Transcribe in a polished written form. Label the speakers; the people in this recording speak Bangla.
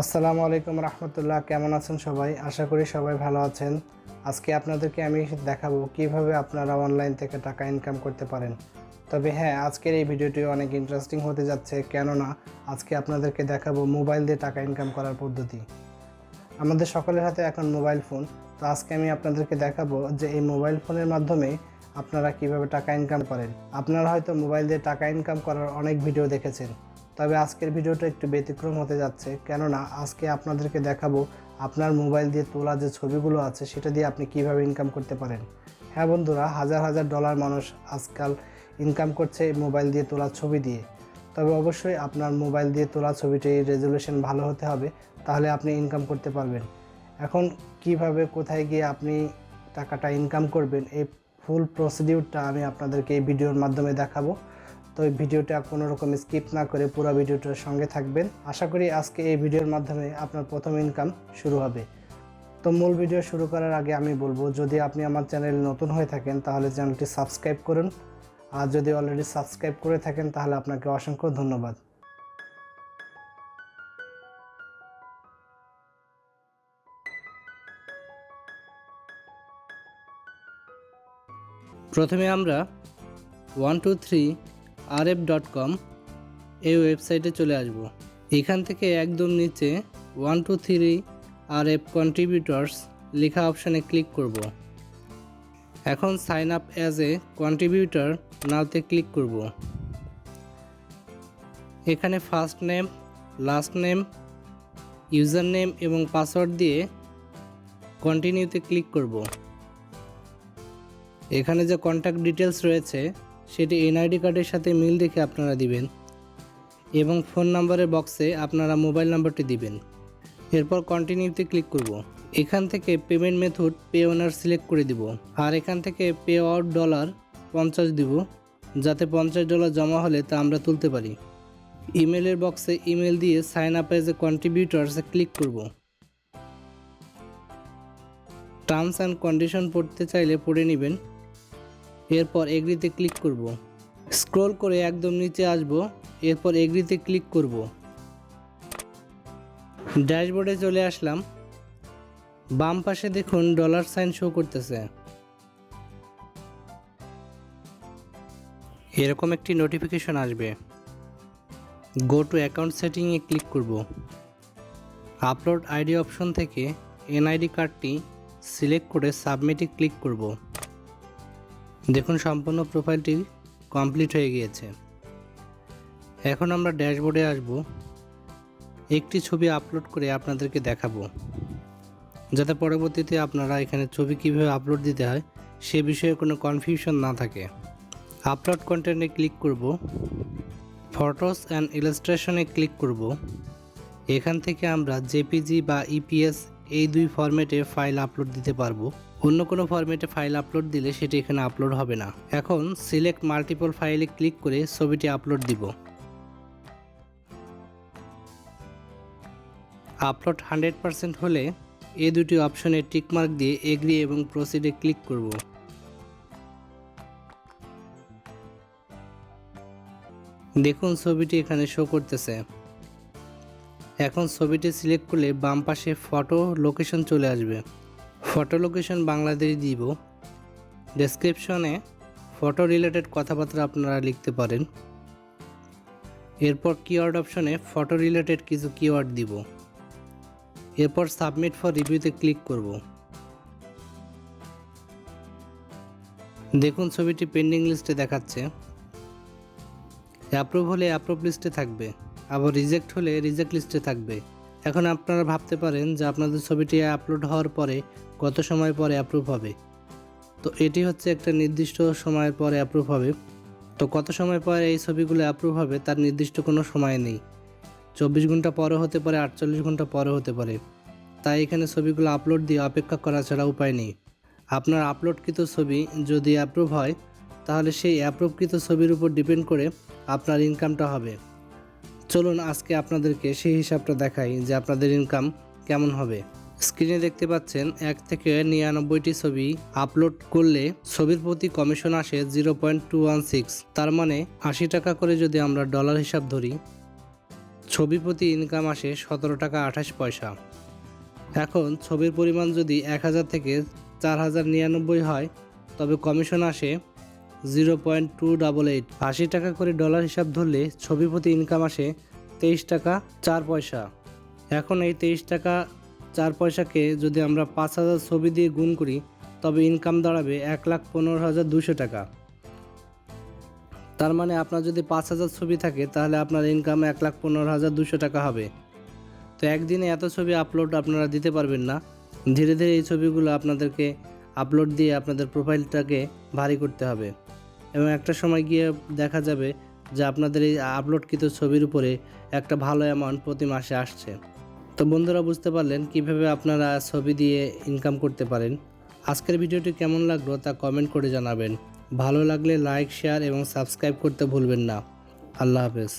Speaker 1: আসসালামু আলাইকুম রহমতুল্লাহ। কেমন আছেন সবাই? আশা করি সবাই ভালো আছেন। আজকে আপনাদেরকে আমি দেখাবো কিভাবে আপনারা অনলাইন থেকে টাকা ইনকাম করতে পারেন। তবে হ্যাঁ, আজকের এই ভিডিওটি অনেক ইন্টারেস্টিং হতে যাচ্ছে, কেননা আজকে আপনাদেরকে দেখাবো মোবাইল দিয়ে টাকা ইনকাম করার পদ্ধতি। আমাদের সকলের হাতে এখন মোবাইল ফোন। তো আজকে আমি আপনাদেরকে দেখাবো যে এই মোবাইল ফোনের মাধ্যমে আপনারা কিভাবে টাকা ইনকাম করেন। আপনারা হয়তো মোবাইল দিয়ে টাকা ইনকাম করার অনেক ভিডিও দেখেছেন, তবে আজকের ভিডিওটা একটু ব্যতিক্রম হতে যাচ্ছে, কেননা আজকে আপনাদেরকে দেখাবো আপনার মোবাইল দিয়ে তোলা যে ছবিগুলো আছে সেটা দিয়ে আপনি কিভাবে ইনকাম করতে পারেন। হ্যাঁ বন্ধুরা, হাজার হাজার ডলার মানুষ আজকাল ইনকাম করছে মোবাইল দিয়ে তোলা ছবি দিয়ে। তবে অবশ্যই আপনার মোবাইল দিয়ে তোলা ছবিটির রেজলিউশন ভালো হতে হবে, তাহলে আপনি ইনকাম করতে পারবেন। এখন কিভাবে, কোথায় গিয়ে আপনি টাকাটা ইনকাম করবেন, এই ফুল প্রসিডিউরটা আমি আপনাদেরকে এই ভিডিওর মাধ্যমে দেখাবো। তো এই ভিডিওটা কোনো রকম স্কিপ না করে পুরো ভিডিওটার সঙ্গে থাকবেন। আশা করি আজকে এই ভিডিওর মাধ্যমে আপনার প্রথম ইনকাম শুরু হবে। তো মূল ভিডিও শুরু করার আগে আমি বলবো, যদি আপনি আমার চ্যানেল নতুন হয়ে থাকেন তাহলে চ্যানেলটি সাবস্ক্রাইব করুন, আর যদি অলরেডি সাবস্ক্রাইব করে থাকেন তাহলে আপনাকে অসংখ্য ধন্যবাদ। প্রথমে আমরা 123rf.com এই ওয়েবসাইটে চলে আসব। এখান থেকে একদম নিচে 123rf কন্ট্রিবিউটরস লেখা অপশানে ক্লিক করব। এখন sign up as a contributor নাওতে ক্লিক করব। এখানে first name, last name, user name এবং পাসওয়ার্ড দিয়ে কন্টিনিউতে ক্লিক করব। এখানে যে কন্ট্যাক্ট ডিটেলস রয়েছে সেটি এনআইডি কার্ডের সাথে মিল রেখে আপনারা দিবেন, এবং ফোন নাম্বারের বক্সে আপনারা মোবাইল নাম্বারটি দিবেন। এরপর কন্টিনিউতে ক্লিক করব। এখান থেকে পেমেন্ট মেথড পে ওনার সিলেক্ট করে দিব, আর এখান থেকে পে আউট $50 দিব, যাতে $50 জমা হলে তা আমরা তুলতে পারি। ইমেলের বক্সে ইমেল দিয়ে সাইন আপ এজ এ কন্ট্রিবিউটরসে ক্লিক করব। টার্মস অ্যান্ড কন্ডিশন পড়তে চাইলে পড়ে নেবেন। এরপর এগ্রিতে ক্লিক করব। স্ক্রল করে একদম নিচে আসব, এরপর এগ্রিতে ক্লিক করব। ড্যাশবোর্ডে চলে আসলাম। বাম পাশে দেখুন $সাইন শো করতেছে। এরকম একটি নোটিফিকেশন আসবে। গো টু অ্যাকাউন্ট সেটিংয়ে ক্লিক করব। আপলোড আইডি অপশন থেকে এনআইডি কার্ডটি সিলেক্ট করে সাবমিটে ক্লিক করব। দেখুন সম্পূর্ণ প্রোফাইলটি কমপ্লিট হয়ে গিয়েছে। এখন আমরা ড্যাশবোর্ডে আসব। একটি ছবি আপলোড করে আপনাদেরকে দেখাবো, যাতে পরবর্তীতে আপনারা এখানে ছবি কীভাবে আপলোড দিতে হয় সে বিষয়ে কোনো কনফিউশন না থাকে। আপলোড কন্টেন্টে ক্লিক করব। ফটোস অ্যান্ড ইলাস্ট্রেশনে ক্লিক করব। এখান থেকে আমরা জেপিজি বা ইপিএস এই দুই ফরম্যাটে ফাইল আপলোড দিতে পারবো। অন্য কোনো ফরম্যাটে ফাইল আপলোড দিলে সেটি এখানে আপলোড হবে না। এখন সিলেক্ট মাল্টিপল ফাইলে ক্লিক করে ছবিটি আপলোড দিব। আপলোড 100% হলে এই দুটি অপশনে টিকমার্ক দিয়ে এগ্রি এবং প্রসিডে ক্লিক করব। দেখুন ছবিটি এখানে শো করতেছে। এখন ছবিটি সিলেক্ট করলে বাম পাশে ফটো লোকেশন চলে আসবে। ফটো লোকেশন বাংলাদেশ দিব। ডেসক্রিপশনে ফটো রিলেটেড কথাবার্তা আপনারা লিখতে পারেন। এরপর কিওয়ার্ড অপশনে ফটো রিলেটেড কিছু কিওয়ার্ড দিব। এরপর সাবমিট ফর রিভিউতে ক্লিক করব। দেখুন ছবিটি পেন্ডিং লিস্টে দেখাচ্ছে। অ্যাপ্রুভ হলে অ্যাপ্রুভ লিস্টে থাকবে, আবার রিজেক্ট হলে রিজেক্ট লিস্টে থাকবে। এখন আপনারা ভাবতে পারেন যে আপনাদের ছবিটি আপলোড হওয়ার পরে কত সময় পরে অ্যাপ্রুভ হবে। তো এটি হচ্ছে একটা নির্দিষ্ট সময়ের পরে অ্যাপ্রুভ হবে। তো কত সময় পরে এই ছবিগুলো অ্যাপ্রুভ হবে তার নির্দিষ্ট কোনো সময় নেই। 24 ঘন্টা পরে হতে পারে, 48 ঘন্টা পরে হতে পারে। তাই এখানে ছবিগুলো আপলোড দিয়ে অপেক্ষা করা ছাড়া উপায় নেই। আপনার আপলোডকৃত ছবি যদি অ্যাপ্রুভ হয় তাহলে সেই অ্যাপ্রুভকৃত ছবির উপর ডিপেন্ড করে আপনার ইনকামটা হবে। চলুন আজকে আপনাদেরকে সেই হিসাবটা দেখাই যে আপনাদের ইনকাম কেমন হবে। স্ক্রিনে দেখতে পাচ্ছেন 1 থেকে 99টি ছবি আপলোড করলে ছবির প্রতি কমিশন আসে 0.216। তার মানে 80 টাকা করে যদি আমরা ডলার হিসাব ধরি ছবি প্রতি ইনকাম আসে 17 টাকা 28 পয়সা। এখন ছবির পরিমাণ যদি 1000 থেকে 4099 হয় তবে কমিশন আসে 0.288। 80 টাকা করে ডলার হিসাব ধরলে ছবি প্রতি ইনকাম আসে 23 টাকা 4 পয়সা। এখন এই 23 টাকা 4 পয়সাকে যদি আমরা 5000 ছবি দিয়ে গুণ করি তবে ইনকাম দাঁড়াবে 1,15,200 টাকা। তার মানে আপনার যদি 5000 ছবি থাকে তাহলে আপনার ইনকাম 1,15,200 টাকা হবে। তো একদিনে এত ছবি আপলোড আপনারা দিতে পারবেন না, ধীরে ধীরে এই ছবিগুলো আপনাদেরকে আপলোড দিয়ে আপনাদের প্রোফাইলটাকে ভারী করতে হবে এবং একটা সময় গিয়ে দেখা যাবে যে আপনাদের এই আপলোডকৃত ছবির উপরে একটা ভালো অ্যামাউন্ট প্রতি মাসে আসছে। তো বন্ধুরা, বুঝতে পারলেন কিভাবে আপনারা ছবি দিয়ে ইনকাম করতে পারেন। আজকের ভিডিওটি কেমন লাগলো তা কমেন্ট করে জানাবেন। ভালো লাগলে লাইক, শেয়ার এবং সাবস্ক্রাইব করতে ভুলবেন না। আল্লাহ হাফেজ।